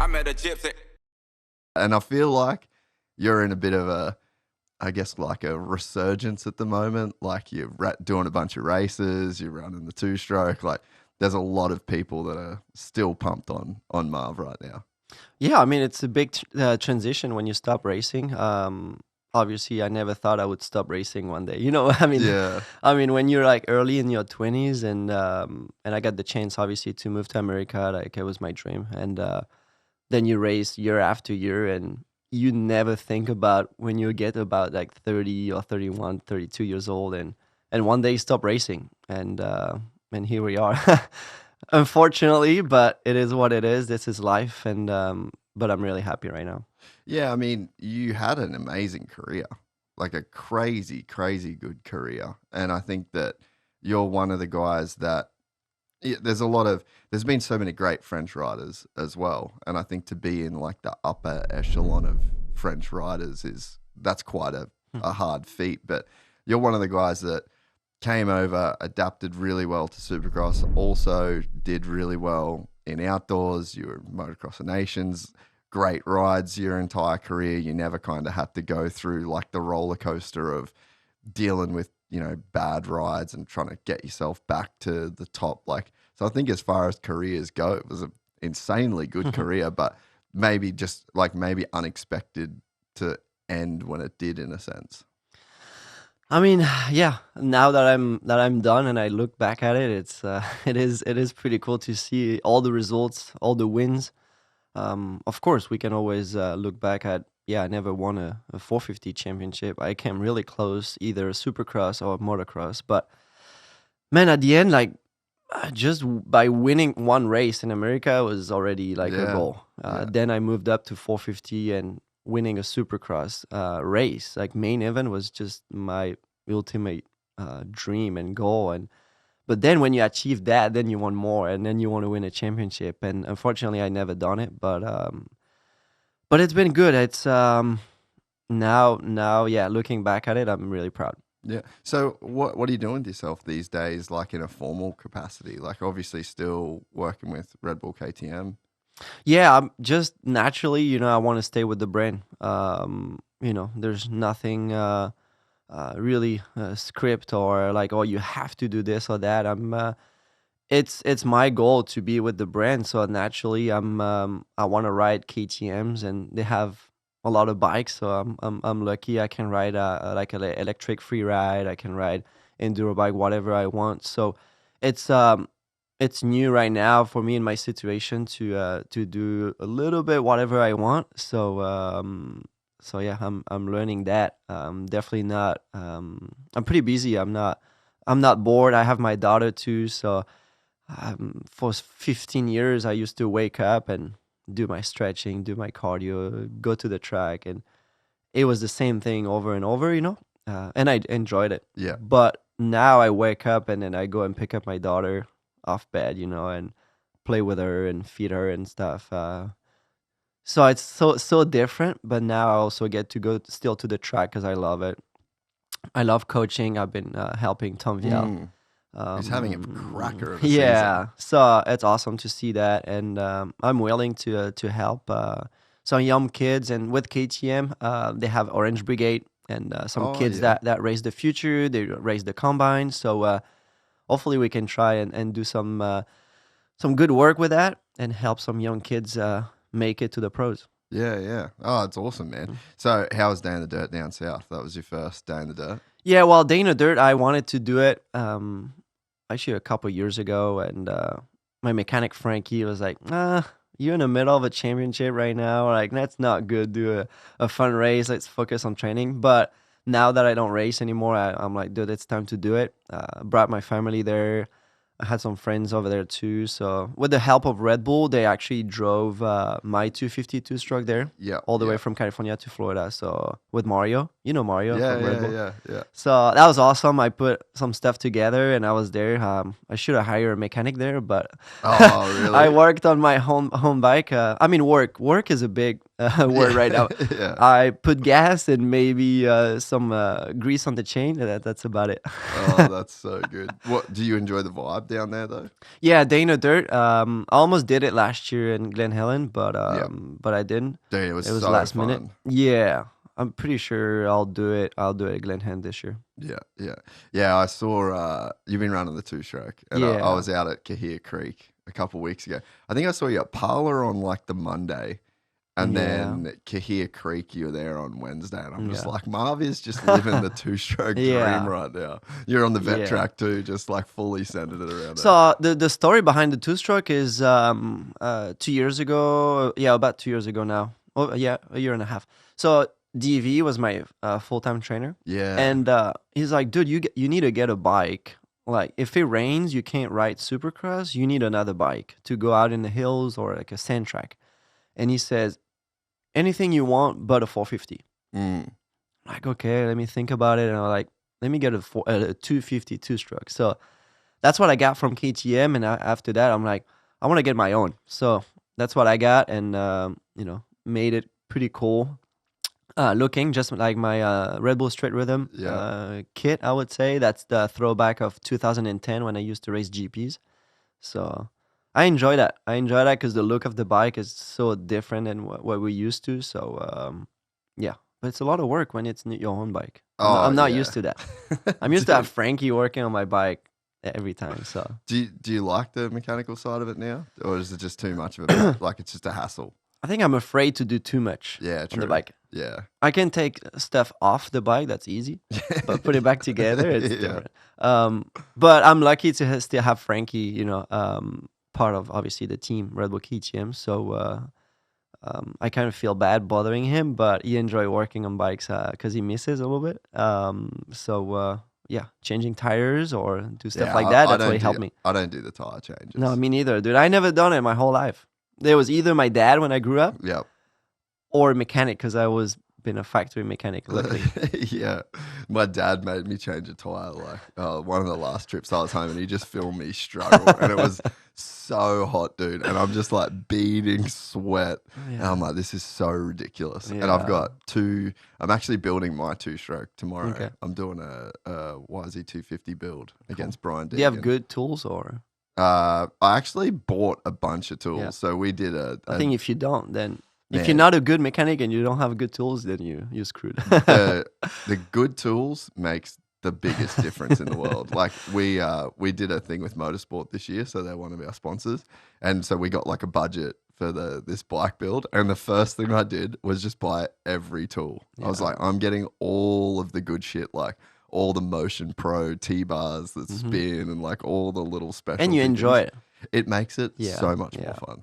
I met a gypsy. And I feel like you're in a bit of a, I guess, like a resurgence at the moment. Like you're doing a bunch of races, you're running the two-stroke. Like there's a lot of people that are still pumped on Marv right now. Yeah, I mean, it's a big transition when you stop racing. Obviously, I never thought I would stop racing one day. You know, Yeah. I mean, when you're like early in your 20s, and I got the chance, obviously, to move to America. Like it was my dream, and then you race year after year, and you never think about when you get about like 30 or 31, 32 years old, and one day you stop racing, and here we are. Unfortunately, but it is what it is. This is life, and but I'm really happy right now. Yeah, I mean, you had an amazing career, like a crazy, crazy good career. And I think that you're one of the guys that there's been so many great French riders as well. And I think to be in like the upper echelon of French riders that's quite a hard feat. But you're one of the guys that came over, adapted really well to Supercross, also did really well in outdoors. You were Motocross of Nations, great rides your entire career. You never kind of had to go through like the roller coaster of dealing with, bad rides and trying to get yourself back to the top. Like, so I think as far as careers go, it was an insanely good career, but maybe unexpected to end when it did in a sense. I mean, yeah. Now that I'm done and I look back at it, it is pretty cool to see all the results, all the wins. Of course, we can always look back at, I never won a 450 championship. I came really close, either Supercross or motocross. But man, at the end, like just by winning one race in America was already like a goal. Then I moved up to 450 and winning a Supercross race, like main event, was just my ultimate dream and goal. But then when you achieve that, then you want more, and then you want to win a championship. And unfortunately, I never done it. But it's been good. It's now, looking back at it, I'm really proud. Yeah. So what are you doing with yourself these days, like in a formal capacity? Like obviously still working with Red Bull KTM. Yeah, I'm just naturally, I want to stay with the brand. There's nothing really script or like, oh, you have to do this or that. It's my goal to be with the brand. So naturally, I want to ride KTM's, and they have a lot of bikes. So I'm lucky. I can ride like an electric free ride. I can ride enduro bike, whatever I want. So it's new right now for me in my situation to do a little bit whatever I want. So yeah, I'm learning that. Definitely not. I'm pretty busy. I'm not bored. I have my daughter too. So for 15 years, I used to wake up and do my stretching, do my cardio, go to the track, and it was the same thing over and over. And I enjoyed it. Yeah. But now I wake up and then I go and pick up my daughter off bed, and play with her and feed her and stuff. So it's so different, but now I also get to go still to the track because I love it. I love coaching. I've been helping Tom Vial. He's having a cracker of a Yeah, season. so it's awesome to see that, and I'm willing to help some young kids. And with KTM, they have Orange Brigade and some kids that race the future. They race the combine. So hopefully we can try and do some good work with that and help some young kids make it to the pros. Yeah. Oh, it's awesome, man. So how was Day in the Dirt down south? That was your first Day in the Dirt? Yeah, well, Day in the Dirt, I wanted to do it actually a couple years ago, and my mechanic Frankie was like, you're in the middle of a championship right now. Like, that's not good. Do a fun race. Let's focus on training. But now that I don't race anymore, I'm like, dude, it's time to do it. Brought my family there. I had some friends over there too. So with the help of Red Bull, they actually drove my 252 stroke there. Yeah. All the way from California to Florida. So with Mario, Mario from Red Bull. Yeah. So that was awesome. I put some stuff together and I was there. I should have hired a mechanic there, but oh, really? I worked on my home bike. Work is a big word right now. Yeah. I put gas and maybe some grease on the chain. That's about it. Oh, that's so good. What do you enjoy the vibe down there though? Yeah, Dana Dirt. I almost did it last year in Glen Helen, but Yeah. I didn't. Dude, it was It was so last minute. fun. Yeah, I'm pretty sure I'll do it. I'll do it at Glen Helen this year. Yeah. I saw you've been running the two stroke, and I Yeah. was out at Kahia Creek a couple weeks ago. I think I saw you at Parlour on like the Monday, and then Kahia Creek you were there on Wednesday, and I'm just like, Marv is just living the two stroke dream right now. You're on the vet track too, just like fully sending it around. So the story behind the two stroke is 2 years ago. Yeah, about 2 years ago now. Oh yeah, a year and a half. So DV was my full-time trainer. Yeah. And he's like, dude, you need to get a bike. Like, if it rains, you can't ride Supercross. You need another bike to go out in the hills or like a sand track. And he says, anything you want but a 450. Mm. Like, okay, let me think about it. And I'm like, let me get a 250 two-stroke. So that's what I got from KTM. And after that, I'm like, I want to get my own. So that's what I got, and made it pretty cool. Looking just like my Red Bull Straight Rhythm kit, I would say. That's the throwback of 2010 when I used to race GPs. So I enjoy that. Because the look of the bike is so different than what we're used to. So, but it's a lot of work when it's your own bike. I'm not used to that. I'm used to have Frankie working on my bike every time. So do you like the mechanical side of it now, or is it just too much of it? Like it's just a hassle? I think I'm afraid to do too much on the bike. Yeah. I can take stuff off the bike, that's easy. But put it back together, it's different. But I'm lucky to still have Frankie, part of obviously the team, Red Bull KTM. So I kind of feel bad bothering him, but he enjoys working on bikes because he misses a little bit. Changing tires or do stuff like that, that's what helped me. I don't do the tire changes. No, me neither, dude. I never done it my whole life. There was either my dad when I grew up, or a mechanic because I was been a factory mechanic. Luckily, yeah. My dad made me change a tire like one of the last trips I was home, and he just filmed me struggle, and it was so hot, dude. And I'm just like beading sweat, and I'm like, this is so ridiculous. And I've got I'm actually building my two-stroke tomorrow. Okay. I'm doing a YZ250 build against Brian Deegan. Do you have good tools or? I actually bought a bunch of tools. So we did I think if you don't, then if you're not a good mechanic and you don't have good tools, then you're screwed. the good tools makes the biggest difference in the world. Like we did a thing with Motorsport this year, so they're one of our sponsors, and so we got like a budget for this bike build, and the first thing I did was just buy every tool. I was like, I'm getting all of the good shit, like all the Motion Pro T-bars that spin and like all the little special. And you enjoy it. It makes it so much more fun.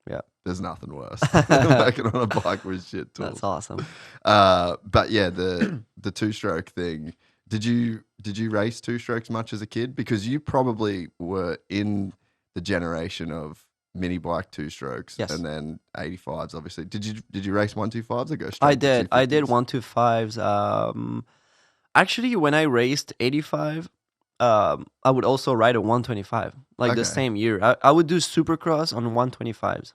Yeah. There's nothing worse than working on a bike with shit tools. That's awesome. But yeah, the two-stroke thing. Did you race two-strokes much as a kid? Because you probably were in the generation of mini bike two-strokes, and then 85s. Obviously, did you race 125s or go straight? I did 125s. Actually, when I raced 85, I would also ride a 125, like the same year. I would do Supercross on 125s.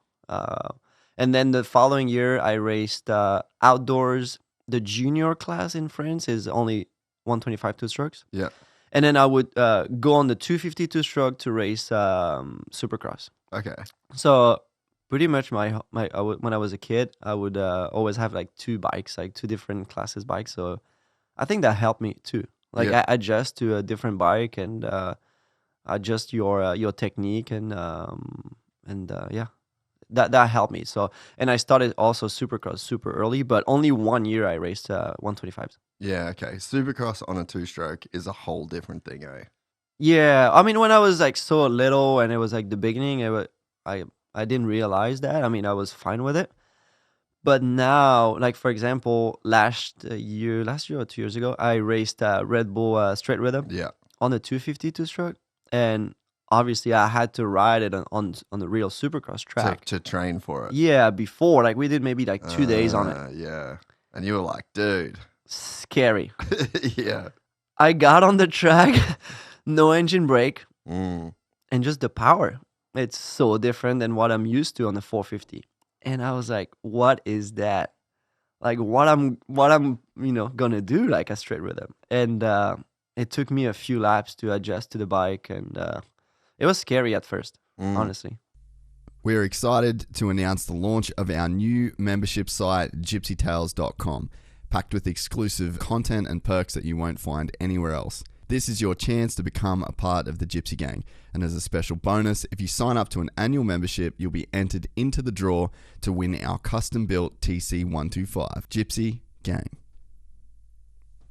And then the following year, I raced outdoors. The junior class in France is only 125 two-strokes. Yeah. And then I would go on the 250 two-stroke to race Supercross. Okay. So pretty much when I was a kid, I would always have like two bikes, like two different classes bikes. So I think that helped me too. Like I adjust to a different bike and adjust your technique and that helped me. So and I started also Supercross super early, but only 1 year I raced 125s. Yeah, okay. Supercross on a two-stroke is a whole different thing, eh? Yeah, I mean when I was like so little and it was like the beginning, I didn't realize that. I mean I was fine with it. But now, like for example, last year or 2 years ago, I raced Red Bull Straight Rhythm on the 250 two-stroke, and obviously I had to ride it on the real Supercross track to train for it. Yeah, before like we did maybe like 2 days on it. Yeah, and you were like, dude, scary. Yeah, I got on the track, no engine brake, and just the power. It's so different than what I'm used to on the 450. And I was like, what is that? Like what I'm gonna do like a straight rhythm. And it took me a few laps to adjust to the bike, and it was scary at first, honestly. We're excited to announce the launch of our new membership site, gypsytales.com, packed with exclusive content and perks that you won't find anywhere else. This is your chance to become a part of the Gypsy Gang. And as a special bonus, if you sign up to an annual membership, you'll be entered into the draw to win our custom-built TC125. Gypsy Gang.